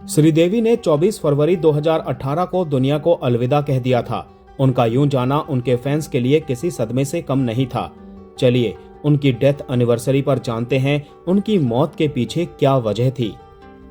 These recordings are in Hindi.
श्रीदेवी ने 24 फरवरी 2018 को दुनिया को अलविदा कह दिया था। उनका यूं जाना उनके फैंस के लिए किसी सदमे से कम नहीं था। चलिए उनकी डेथ एनिवर्सरी पर जानते हैं उनकी मौत के पीछे क्या वजह थी।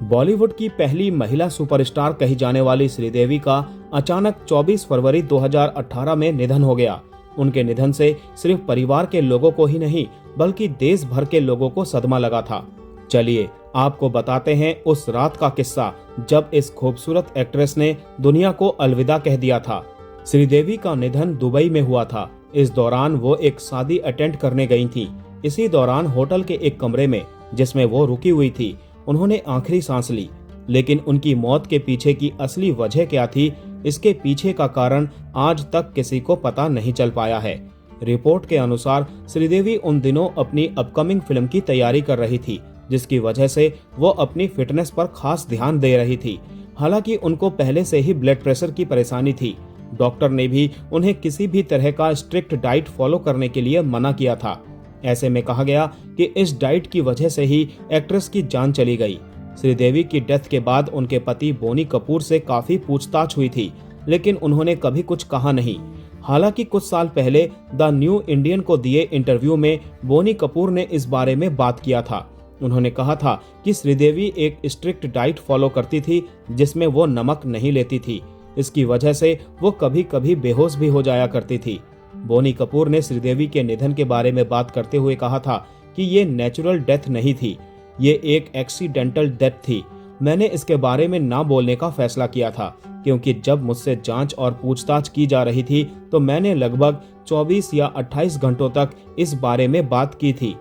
बॉलीवुड की पहली महिला सुपरस्टार कही जाने वाली श्रीदेवी का अचानक 24 फरवरी 2018 में निधन हो गया। उनके निधन से सिर्फ परिवार के लोगों को ही नहीं बल्कि देश भर के लोगों को सदमा लगा था। चलिए आपको बताते हैं उस रात का किस्सा जब इस खूबसूरत एक्ट्रेस ने दुनिया को अलविदा कह दिया था। श्रीदेवी का निधन दुबई में हुआ था। इस दौरान वो एक शादी अटेंड करने गई थी। इसी दौरान होटल के एक कमरे में जिसमें वो रुकी हुई थी उन्होंने आखिरी सांस ली। लेकिन उनकी मौत के पीछे की असली वजह क्या थी, इसके पीछे का कारण आज तक किसी को पता नहीं चल पाया है। रिपोर्ट के अनुसार श्रीदेवी उन दिनों अपनी अपकमिंग फिल्म की तैयारी कर रही थी, जिसकी वजह से वो अपनी फिटनेस पर खास ध्यान दे रही थी। हालांकि उनको पहले से ही ब्लड प्रेशर की परेशानी थी। डॉक्टर ने भी उन्हें किसी भी तरह का स्ट्रिक्ट डाइट फॉलो करने के लिए मना किया था। ऐसे में कहा गया कि इस डाइट की वजह से ही एक्ट्रेस की जान चली गई। श्रीदेवी की डेथ के बाद उनके पति बोनी कपूर से काफी पूछताछ हुई थी, लेकिन उन्होंने कभी कुछ कहा नहीं। हालांकि कुछ साल पहले द न्यू इंडियन को दिए इंटरव्यू में बोनी कपूर ने इस बारे में बात किया था। उन्होंने कहा था कि श्रीदेवी एक स्ट्रिक्ट डाइट फॉलो करती थी जिसमें वो नमक नहीं लेती थी। इसकी वजह से वो कभी कभी बेहोश भी हो जाया करती थी। बोनी कपूर ने श्रीदेवी के निधन के बारे में बात करते हुए कहा था कि ये नेचुरल डेथ नहीं थी, ये एक एक्सीडेंटल डेथ थी। मैंने इसके बारे में ना बोलने का फैसला किया था क्योंकि जब मुझसे जांच और पूछताछ की जा रही थी तो मैंने लगभग 24 या 28 घंटों तक इस बारे में बात की थी।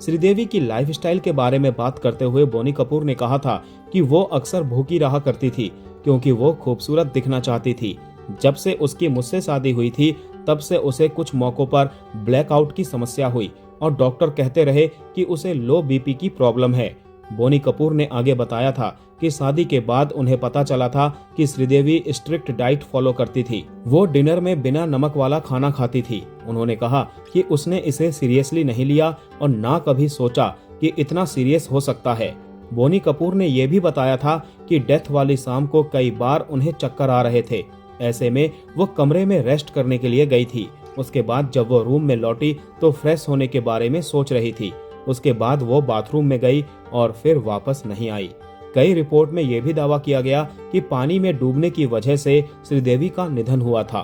श्रीदेवी की लाइफस्टाइल के बारे में बात करते हुए बोनी कपूर ने कहा था कि वो अक्सर भूखी रहा करती थी क्योंकि वो खूबसूरत दिखना चाहती थी। जब से उसकी मुझसे शादी हुई थी तब से उसे कुछ मौकों पर ब्लैकआउट की समस्या हुई और डॉक्टर कहते रहे कि उसे लो बीपी की प्रॉब्लम है। बोनी कपूर ने आगे बताया था कि शादी के बाद उन्हें पता चला था कि श्रीदेवी स्ट्रिक्ट डाइट फॉलो करती थी। वो डिनर में बिना नमक वाला खाना खाती थी। उन्होंने कहा कि उसने इसे सीरियसली नहीं लिया और ना कभी सोचा कि इतना सीरियस हो सकता है। बोनी कपूर ने यह भी बताया था कि डेथ वाली शाम को कई बार उन्हें चक्कर आ रहे थे। ऐसे में वो कमरे में रेस्ट करने के लिए गई थी। उसके बाद जब वो रूम में लौटी तो फ्रेश होने के बारे में सोच रही थी। उसके बाद वो बाथरूम में गई और फिर वापस नहीं आई। कई रिपोर्ट में यह भी दावा किया गया कि पानी में डूबने की वजह से श्रीदेवी का निधन हुआ था।